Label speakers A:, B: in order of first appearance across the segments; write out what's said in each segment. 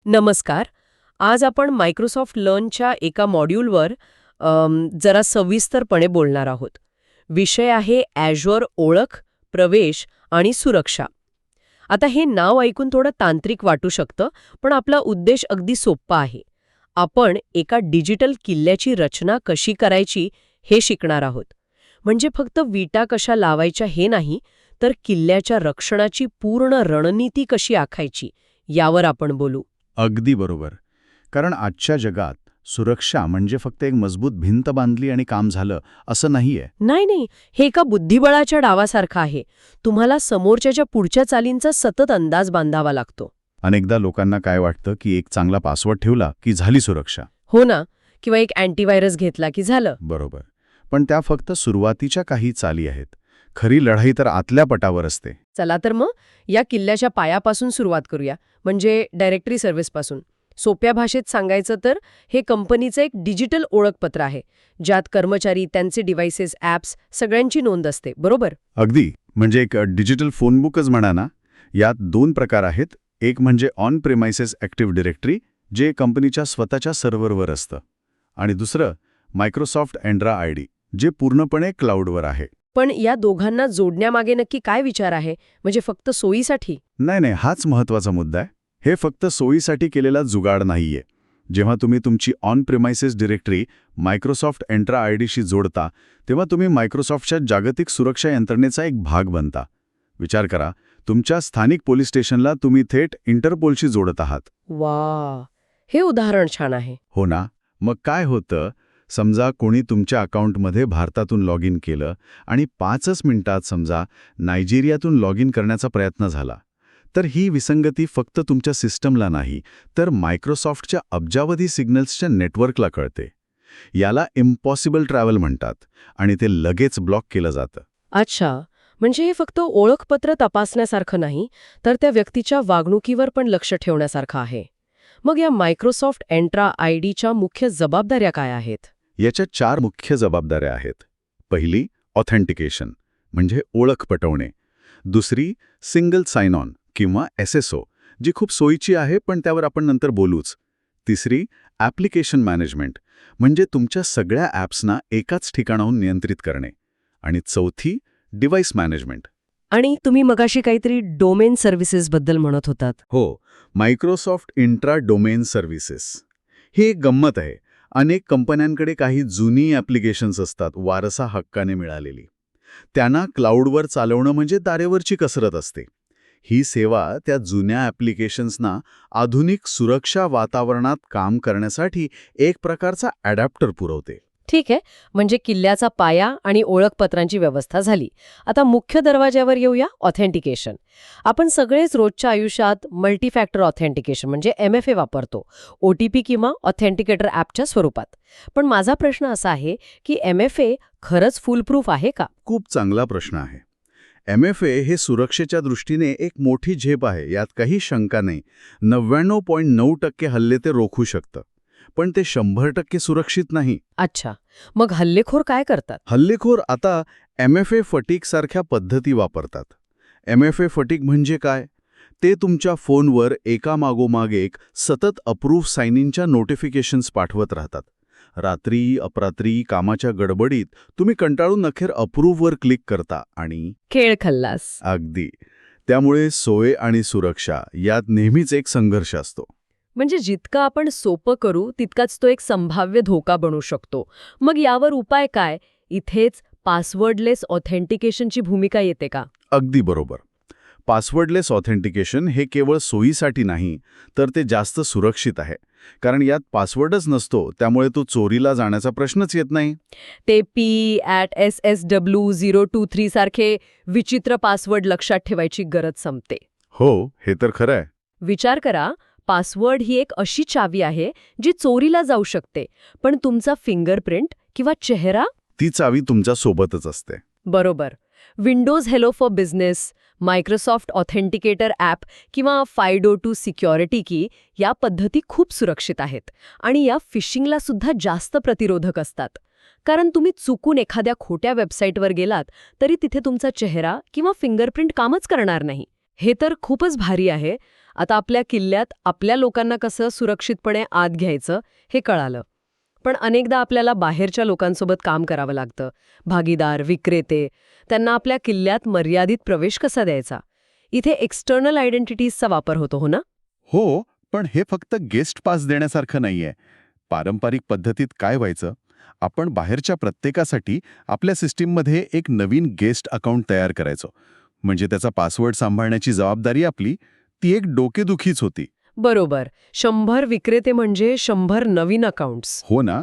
A: नमस्कार. आज आपण मायक्रोसॉफ्ट लर्नच्या एका मॉड्यूलवर जरा सविस्तरपणे बोलणार आहोत. विषय आहे ॲझ्युअर ओळख, प्रवेश आणि सुरक्षा. आता हे नाव ऐकून थोडं तांत्रिक वाटू शकतं, पण आपला उद्देश अगदी सोप्पा आहे. आपण एका डिजिटल किल्ल्याची रचना कशी करायची हे शिकणार आहोत. म्हणजे फक्त विटा कशा लावायच्या हे नाही, तर किल्ल्याच्या रक्षणाची पूर्ण रणनीती कशी आखायची यावर आपण बोलू.
B: अगदी बरोबर. कारण आजच्या जगात सुरक्षा म्हणजे फक्त एक मजबूत भिंत बांधली आणि काम झालं असं नाहीये.
A: नाही, हे एका बुद्धिबळाच्या डावासारखं आहे. तुम्हाला समोरच्याच्या पुढच्या चालींचा सतत अंदाज बांधावा लागतो.
B: अनेकदा लोकांना काय वाटतं की एक चांगला पासवर्ड ठेवला की झाली सुरक्षा.
A: हो ना, किंवा एक अँटीव्हायरस घेतला की झालं.
B: बरोबर. पण त्या फक्त सुरुवातीच्या काही चाली आहेत. खरी लढाई तर आतल्या पटावर असते.
A: चला तर मग या किल्ल्याच्या पायापासून सुरुवात करूया, म्हणजे डायरेक्टरी सर्व्हिसपासून. सोप्या भाषेत सांगायचं तर हे कंपनीचं एक डिजिटल ओळखपत्र आहे, ज्यात कर्मचारी, त्यांचे डिव्हाइसेस, ॲप्स सगळ्यांची नोंद असते, बरोबर?
B: अगदी. म्हणजे एक डिजिटल फोनबुकच म्हणा ना. यात दोन प्रकार आहेत. एक म्हणजे ऑन प्रेमायसेस ॲक्टिव्ह डिरेक्टरी, जे कंपनीच्या स्वतःच्या सर्व्हरवर असतं. आणि दुसरं मायक्रोसॉफ्ट एंड्रा आयडी, जे पूर्णपणे क्लाउडवर आहे.
A: पण या दोघांना जोडण्यामागे नक्की काय विचार आहे? म्हणजे फक्त सोयीसाठी?
B: नाही, हाच महत्वाचा मुद्दा आहे. हे फक्त सोयीसाठी केलेला जुगाड नाहीये. जेव्हा तुम्ही तुमची ऑन प्रेमायसेस डिरेक्टरी मायक्रोसॉफ्ट एंट्रा आयडीशी जोडता, तेव्हा तुम्ही मायक्रोसॉफ्टच्या जागतिक सुरक्षा यंत्रणेचा एक भाग बनता. विचार करा, तुमच्या स्थानिक पोलीस स्टेशनला तुम्ही थेट इंटरपोलशी जोडत आहात.
A: वा, हे उदाहरण छान आहे.
B: हो ना? मग काय होतं, समजा कोणी तुमच्या अकाउंटमध्ये भारतातून लॉग इन केलं आणि 5च मिनिटात समजा नायजेरियातून लॉग इन करण्याचा प्रयत्न झाला, तर ही विसंगती फक्त तुमच्या सिस्टमला नाही, तर मायक्रोसॉफ्टच्या अब्जावधी सिग्नल्सच्या नेटवर्कला कळते. याला इम्पॉसिबल ट्रॅव्हल म्हणतात आणि ते लगेच ब्लॉक केलं जातं.
A: अच्छा, म्हणजे हे फक्त ओळखपत्र तपासण्यासारखं नाही, तर त्या व्यक्तीच्या वागणुकीवर पण लक्ष ठेवण्यासारखं आहे. मग या मायक्रोसॉफ्ट एंट्रा आयडीच्या मुख्य जबाबदाऱ्या काय आहेत?
B: याच्या 4 मुख्य जबाबदाऱ्या आहेत. पहिली, ऑथेंटिकेशन म्हणजे ओळख पटवणे. दुसरी, सिंगल साइन ऑन किंवा SSO, जी खूप सोयीची आहे, पण त्यावर आपण नंतर बोलूच. तिसरी, ॲप्लिकेशन मॅनेजमेंट म्हणजे तुमच्या सगळ्या ॲप्सना एकाच ठिकाणाहून नियंत्रित करणे. आणि चौथी, डिव्हाइस मॅनेजमेंट.
A: आणि तुम्ही मगाशी काहीतरी डोमेन सर्व्हिसेसबद्दल म्हणत होतात.
B: हो, मायक्रोसॉफ्ट इंट्रा डोमेन सर्व्हिसेस. ही एक गंमत आहे. अनेक कंपन्यांकडे काही जुनी ॲप्लिकेशन्स असतात, वारसा हक्काने मिळालेली. त्यांना क्लाउडवर चालवणं म्हणजे तारेवरची कसरत असते. ही सेवा त्या जुन्या ॲप्लिकेशन्सना आधुनिक सुरक्षा वातावरणात काम करण्यासाठी एक प्रकारचा ॲडॅप्टर पुरवते.
A: ठीक आहे, म्हणजे किल्ल्याचा पाया आणि ओळखपत्रांची व्यवस्था झाली. आता मुख्य दरवाज्यावर येऊया, ऑथेंटिकेशन. आपण सगळेच रोजच्या आयुष्यात मल्टीफॅक्टर ऑथेंटिकेशन म्हणजे MFA वापरतो, OTP किंवा ऑथेंटिकेटर ॲपच्या स्वरूपात. पण माझा प्रश्न असा आहे की MFA खरंच फुलप्रूफ आहे का?
B: खूप चांगला प्रश्न आहे. MFA हे सुरक्षेच्या दृष्टीने एक मोठी झेप आहे, यात काही शंका नाही. 99.9% हल्ले ते रोखू शकतं. पण ते 100% सुरक्षित नाही.
A: अच्छा, मग हल्लेखोर काय करतात?
B: हल्लेखोर आता MFA फटीक सारख्या पद्धती वापरतात. MFA फटीक म्हणजे काय? ते तुमच्या फोनवर एकामागोमाग एक सतत अप्रूव्ह साइन इनच्या नोटिफिकेशन्स पाठवत राहतात. रात्री अपरात्री कामाच्या गडबडीत तुम्ही कंटाळून अखेर अप्रूव्हवर क्लिक करता आणि
A: खेळ खल्लास.
B: अगदी. त्यामुळे सोय आणि सुरक्षा यात नेहमीच एक संघर्ष असतो.
A: म्हणजे जितकं आपण सोपं करू तितकाच तो एक संभाव्य धोका बनू शकतो. मग यावर उपाय काय? इथेच पासवर्डलेस ऑथेंटिकेशनची भूमिका येते का?
B: अगदी बरोबर. पासवर्डलेस ऑथेंटिकेशन हे केवळ सोयीसाठी नाही, तर ते जास्त सुरक्षित आहे. कारण यात पासवर्डच नसतो, त्यामुळे तो चोरीला जाण्याचा प्रश्नच येत नाही.
A: ते P@SSW023 सारखे विचित्र पासवर्ड लक्षात ठेवायची गरज संपते.
B: हो, हे तर खरं आहे.
A: विचार करा, पासवर्ड ही एक अशी चावी आहे जी चोरीला जाऊ शकते, पण तुमचा फिंगरप्रिंट किंवा चेहरा?
B: ती चावी तुमच्या सोबतच असते.
A: बरोबर. Windows hello for business, Microsoft authenticator app किंवा FIDO2 सिक्युरिटी की या पद्धती खूप सुरक्षित आहेत आणि या फिशिंगला सुद्धा जास्त प्रतिरोधक असतात. कारण तुम्ही चुकून एखाद्या खोट्या वेबसाईटवर गेलात तरी तिथे तुमचा चेहरा किंवा फिंगरप्रिंट कामच करणार नाही. हे तर खूपच भारी आहे. आता आपल्या किल्ल्यात आपल्या लोकांना कसं सुरक्षितपणे आत घ्यायचं हे कळालं. पण अनेकदा आपल्याला बाहेरच्या लोकांसोबत काम करावं लागतं. भागीदार, विक्रेते, त्यांना आपल्या किल्ल्यात मर्यादित प्रवेश कसा द्यायचा? इथे एक्सटर्नल आयडेंटिटीजचा वापर होतो, हो ना?
C: हो, पण हे फक्त गेस्ट पास देण्यासारखं नाहीये. पारंपरिक पद्धतीत काय व्हायचं? आपण बाहेरच्या प्रत्येकासाठी आपल्या सिस्टीममध्ये एक नवीन गेस्ट अकाउंट तयार करायचो. म्हणजे त्याचा पासवर्ड सांभाळण्याची जबाबदारी आपली, ती एक डोकेदुखीच होती.
A: बरोबर. 100 विक्रेते म्हणजे 100 नवीन अकाउंट्स.
C: हो ना?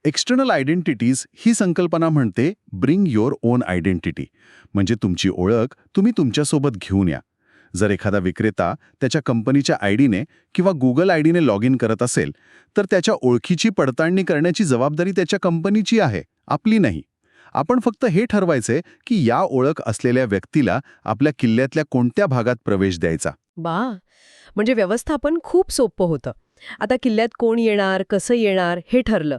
C: एक्सटर्नल आयडेंटिटीज ही संकल्पना म्हणते ब्रिंग युअर ओन आयडेंटिटी. म्हणजे तुमची ओळख तुम्ही तुमच्यासोबत घेऊन या. जर एखादा विक्रेता त्याच्या कंपनीच्या आयडीने किंवा गुगल आयडीने लॉग इन करत असेल, तर त्याच्या ओळखीची पडताळणी करण्याची जबाबदारी त्याच्या कंपनीची आहे, आपली नाही. आपण फक्त हे ठरवायचे की या ओळख असलेल्या व्यक्तीला आपल्या किल्ल्यातल्या कोणत्या भागात प्रवेश द्यायचा.
A: बा, म्हणजे व्यवस्थापन खूप सोपं होतं. आता किल्ल्यात कोण येणार, कसं येणार हे ठरलं.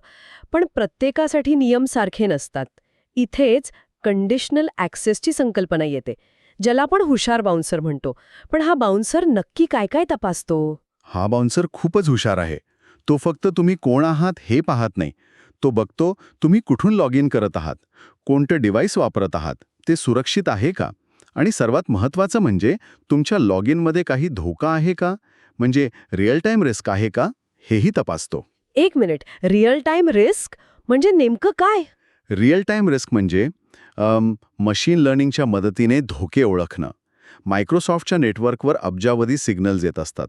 A: पण प्रत्येकासाठी नियम सारखे नसतात. इथेच कंडिशनल ॲक्सेसची संकल्पना येते, ज्याला आपण हुशार बाउन्सर म्हणतो. पण हा बाउन्सर नक्की काय काय तपासतो?
C: हा बाउन्सर खूपच हुशार आहे. तो फक्त तुम्ही कोण आहात हे पाहत नाही. तो बघतो तुम्ही कुठून लॉग इन करत आहात, कोणतं डिव्हाइस वापरत आहात, ते सुरक्षित आहे का, आणि सर्वात महत्त्वाचं म्हणजे तुमच्या लॉग इनमध्ये काही धोका आहे का, म्हणजे रिअल टाईम रिस्क आहे का, हेही तपासतो.
A: एक मिनिट, रिअल टाईम रिस्क म्हणजे नेमकं काय?
C: रिअल टाईम रिस्क म्हणजे मशीन लर्निंगच्या मदतीने धोके ओळखणं. मायक्रोसॉफ्टच्या नेटवर्कवर अब्जावधी सिग्नल्स येत असतात.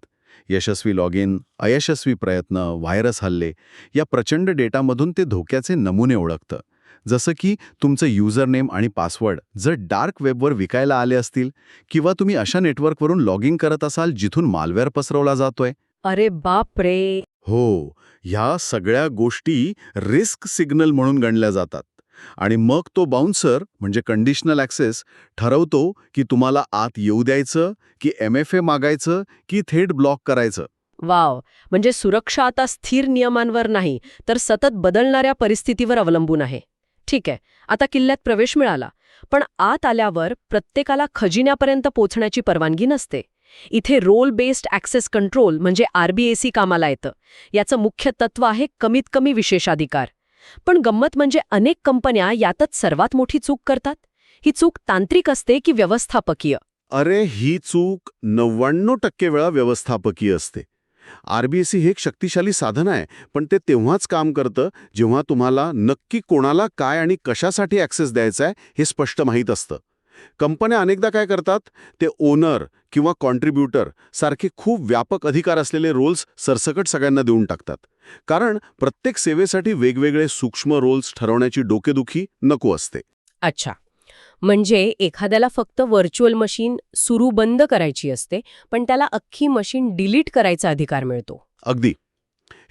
C: यशस्वी लॉग इन, अयशस्वी प्रयत्न, व्हायरस हल्ले, या प्रचंड डेटामधून ते धोक्याचे नमुने ओळखतं. जसं की तुमचं युजर नेम आणि पासवर्ड जर डार्क वेबवर विकायला आले असतील, किंवा तुम्ही अशा नेटवर्कवरून लॉग इन करत असाल जिथून मालवेअर पसरवला जातोय.
A: अरे बाप रे!
C: हो, ह्या सगळ्या गोष्टी रिस्क सिग्नल म्हणून गणल्या जातात. आणि मग तो बाउन्सर म्हणजे कंडिशनल ॲक्सेस ठरवतो की तुम्हाला आत येऊ द्यायचं, की MFA मागायचं, की थेट ब्लॉक करायचं.
A: वाव, म्हणजे सुरक्षा आता स्थिर नियमांवर नाही, तर सतत बदलणाऱ्या परिस्थितीवर अवलंबून आहे. ठीक आहे, आता किल्ल्यात प्रवेश मिळाला. पण आत आल्यावर प्रत्येकाला खजिन्यापर्यंत पोहोचण्याची परवानगी नसते. इथे रोल बेस्ड ॲक्सेस कंट्रोल म्हणजे RBAC कामाला येतं. याचं मुख्य तत्व आहे कमीत कमी विशेषाधिकार. पण गंमत म्हणजे अनेक कंपन्या यातच सर्वात मोठी चूक करतात. ही चूक तांत्रिक असते की व्यवस्थापकीय?
D: अरे, ही चूक 99% वेळा व्यवस्थापकीय असते. RBAC हे एक शक्तिशाली साधन आहे, पण ते तेव्हाच काम करतं जेव्हा तुम्हाला नक्की कोणाला काय आणि कशासाठी ॲक्सेस द्यायचा आहे हे स्पष्ट माहीत असतं. कंपन्या अनेकदा काय करतात, ते ओनर किंवा कॉन्ट्रीब्युटर सारखे खूप व्यापक अधिकार असलेले रोल्स सरसकट सगळ्यांना देऊन टाकतात. कारण प्रत्येक सेवेसाठी वेगवेगळे सूक्ष्म रोल्स ठरवण्याची डोकेदुखी नको असते.
A: अच्छा, म्हणजे एखाद्याला फक्त व्हर्च्युअल मशीन सुरू बंद करायची असते, पण त्याला अख्खी मशीन डिलीट करायचा अधिकार मिळतो.
D: अगदी.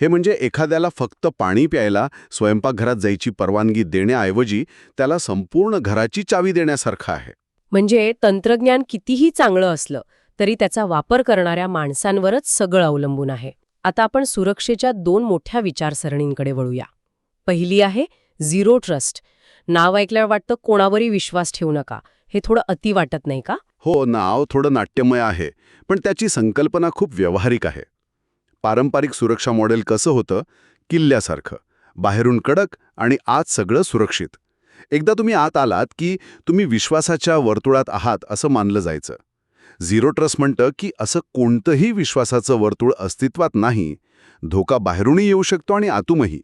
D: हे म्हणजे एखाद्याला फक्त पाणी प्यायला स्वयंपाकघरात जायची परवानगी देण्याऐवजी त्याला संपूर्ण घराची चावी देण्यासारखं आहे.
A: म्हणजे तंत्रज्ञान कितीही चांगलं असलं तरी त्याचा वापर करणाऱ्या माणसांवरच सगळं अवलंबून आहे. आता आपण सुरक्षेच्या 2 मोठ्या विचारसरणींकडे वळूया. पहिली आहे झिरो ट्रस्ट. नाव ऐकल्यावर वाटतं कोणावरही विश्वास ठेवू नका. हे थोडं अति वाटत नाही का?
D: हो, नाव थोडं नाट्यमय आहे, पण त्याची संकल्पना खूप व्यावहारिक आहे. पारंपरिक सुरक्षा मॉडेल कसं होतं? किल्ल्यासारखं, बाहेरून कडक आणि आत सगळं सुरक्षित. एकदा तुम्ही आत आलात की तुम्ही विश्वासाच्या वर्तुळात आहात असं मानलं जायचं. झिरो ट्रस्ट म्हणतं की असं कोणतंही विश्वासाचं वर्तुळ अस्तित्वात नाही. धोका बाहेरूनही येऊ शकतो आणि आतूनही.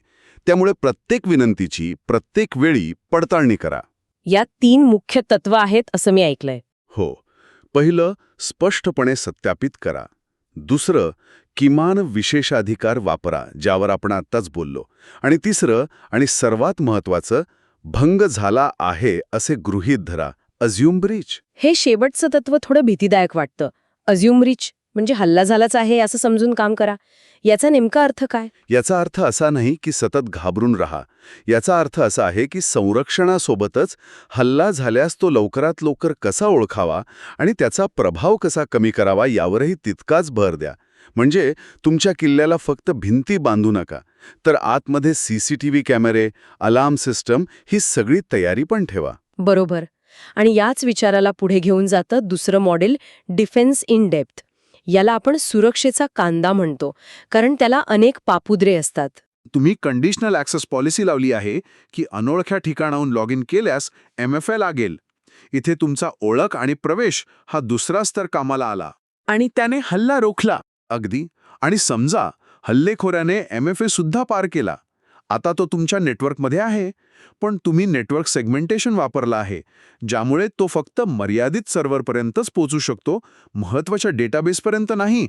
D: त्यामुळे प्रत्येक विनंतीची प्रत्येक वेळी पडताळणी करा.
A: या 3 मुख्य तत्व आहेत असं मी ऐकलंय.
D: हो, पहिलं स्पष्टपणे सत्यापित करा. दुसरं, किमान विशेषाधिकार वापरा, ज्यावर आपण आत्ताच बोललो. आणि तिसरं आणि सर्वात महत्त्वाचं, भंग झाला आहे असे गृहीत धरा, अज्युम ब्रीच.
A: हे शेवटचं तत्व थोडं भीतीदायक वाटतं. अज्युम ब्रीच म्हणजे हल्ला झालाच आहे असं समजून काम करा. याचा नेमका अर्थ काय?
D: याचा अर्थ असा नाही की सतत घाबरून राहा. याचा अर्थ असा आहे की संरक्षणासोबतच हल्ला झाल्यास तो लवकरात लवकर कसा ओळखावा आणि त्याचा प्रभाव कसा कमी करावा यावरही तितकाच भर द्या. म्हणजे तुमच्या किल्ल्याला फक्त भिंती बांधू नका, तर आतमध्ये CCTV कॅमेरे, अलार्म सिस्टम ही सगळी तयारी पण ठेवा.
A: बरोबर. आणि याच विचाराला पुढे घेऊन जातं दुसरं मॉडेल, डिफेन्स इन डेप्थ. याला आपण सुरक्षेचा कांदा म्हणतो, कारण त्याला अनेक पापुद्रे असतात.
D: तुम्ही कंडिशनल ॲक्सेस पॉलिसी लावली आहे की अनोळख्या ठिकाणाहून लॉग इन केल्यास MFA लागेल. इथे तुमचा ओळख आणि प्रवेश हा दुसरा स्तर कामाला आला आणि त्याने हल्ला रोखला. अगदी. आणि समजा हल्लेखोराने MFA सुद्धा पार केला. आता तो तुमच्या नेटवर्कमध्ये आहे, पण तुम्ही नेटवर्क सेगमेंटेशन वापरला आहे, ज्यामुळे तो फक्त मर्यादित सर्व्हरपर्यंतच पोहोचू शकतो, महत्त्वाच्या डेटाबेसपर्यंत नाही.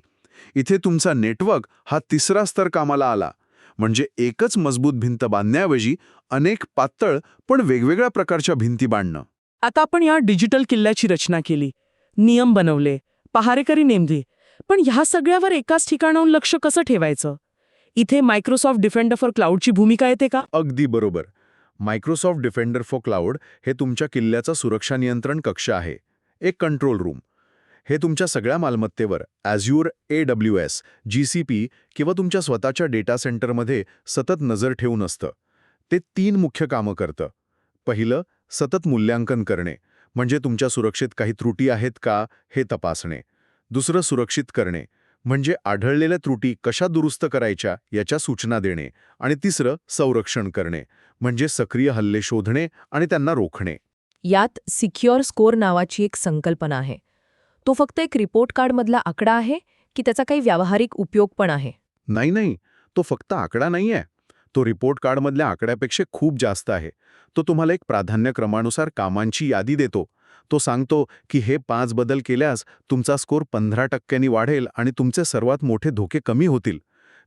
D: इथे तुमचा नेटवर्क हा तिसरा स्तर कामाला आला. म्हणजे एकच मजबूत भिंत बांधण्याऐवजी अनेक पातळ पण वेगवेगळ्या प्रकारच्या भिंती बांधणं.
E: आता आपण या डिजिटल किल्ल्याची रचना केली, नियम बनवले, पहारेकरी नेमले, पण ह्या सगळ्यावर एकाच ठिकाणाहून लक्ष कसं ठेवायचं? इथे मायक्रोसॉफ्ट डिफेंडर फॉर क्लाउडची भूमिका येते का?
C: अगदी बरोबर. मायक्रोसॉफ्ट डिफेंडर फॉर क्लाउड हे तुमच्या किल्ल्याचा सुरक्षा नियंत्रण कक्ष आहे, एक कंट्रोल रूम. हे तुमच्या सगळ्या मालमत्तेवर Azure, AWS, GCP किंवा तुमच्या स्वतःच्या डेटा सेंटरमध्ये सतत नजर ठेवून असतं. ते 3 मुख्य कामं करतं. पहिलं, सतत मूल्यांकन करणे, म्हणजे तुमच्या सुरक्षेत काही त्रुटी आहेत का हे तपासणे. दुसरं, सुरक्षित करणे, म्हणजे आढळलेल्या त्रुटी कशा दुरुस्त करायच्या याच्या सूचना देणे. आणि तिसरं, संरक्षण करणे, म्हणजे सक्रिय हल्ले शोधणे आणि त्यांना रोखणे.
F: यात सिक्युअर स्कोर नावाची एक संकल्पना आहे. तो फक्त एक रिपोर्ट कार्डमधला आकडा आहे की त्याचा काही व्यावहारिक उपयोग पण आहे?
C: नाही, तो फक्त आकडा नाहीये. तो रिपोर्ट कार्डमधल्या आकड्यापेक्षा खूप जास्त आहे. तो तुम्हाला एक प्राधान्यक्रमानुसार कामांची यादी देतो. तो सांगतो की हे 5 बदल केल्यास तुमचा स्कोर 15% वाढेल आणि तुमचे सर्वात मोठे धोके कमी होतील.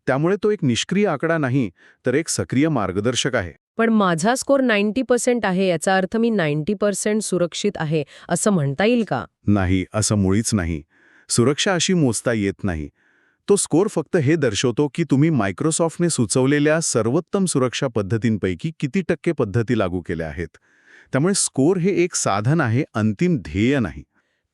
C: त्यामुळे तो एक निष्क्रिय आकडा नाही, तर एक सक्रिय मार्गदर्शक आहे.
A: पण माझा स्कोर 90% आहे, याचा अर्थ मी 90% सुरक्षित आहे असं म्हणता येईल का?
C: नाही, असं मुळीच नाही. सुरक्षा अशी मोजता येत नाही. तो स्कोर फक्त हे दर्शवतो की तुम्ही मायक्रोसॉफ्टने सुचवलेल्या सर्वोत्तम सुरक्षा पद्धतींपैकी किती टक्के पद्धती लागू केल्या आहेत. त्यामुळे स्कोर हे एक साधन आहे, अंतिम ध्येय नाही.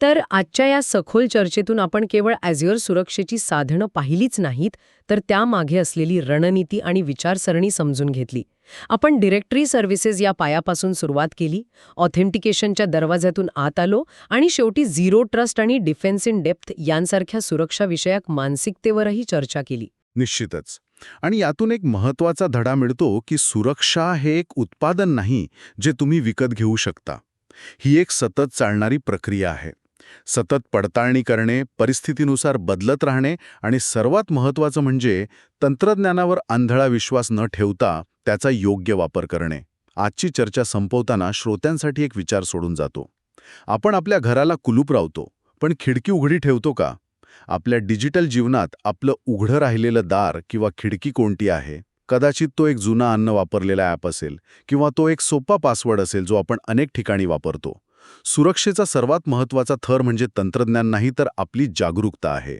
A: तर आजच्या या सखोल चर्चेतून आपण केवळ Azure सुरक्षेची साधनं पाहिलीच नाहीत, तर त्यामागे असलेली रणनीती आणि विचारसरणी समजून घेतली. आपण डिरेक्टरी सर्व्हिसेस या पायापासून सुरुवात केली, ऑथेंटिकेशनच्या दरवाज्यातून आत आलो आणि शेवटी झिरो ट्रस्ट आणि डिफेन्स इन डेप्थ यांसारख्या सुरक्षाविषयक मानसिकतेवरही चर्चा केली.
C: निश्चितच. आणि यातून एक महत्त्वाचा धडा मिळतो की सुरक्षा हे एक उत्पादन नाही जे तुम्ही विकत घेऊ शकता. ही एक सतत चालणारी प्रक्रिया आहे. सतत पडताळणी करणे, परिस्थितीनुसार बदलत राहणे आणि सर्वात महत्त्वाचं म्हणजे तंत्रज्ञानावर आंधळा विश्वास न ठेवता त्याचा योग्य वापर करणे. आजची चर्चा संपवताना श्रोत्यांसाठी एक विचार सोडून जातो. आपण आपल्या घराला कुलूप लावतो, पण खिडकी उघडी ठेवतो का? आपल्या डिजिटल जीवनात आपलं उघडं राहिलेलं दार किंवा खिडकी कोणती आहे? कदाचित तो एक जुना अन्न वापरलेला ॲप असेल किंवा तो एक सोपा पासवर्ड असेल जो आपण अनेक ठिकाणी वापरतो. सुरक्षेचा सर्वात महत्त्वाचा थर म्हणजे तंत्रज्ञान नाही, तर आपली जागरूकता आहे.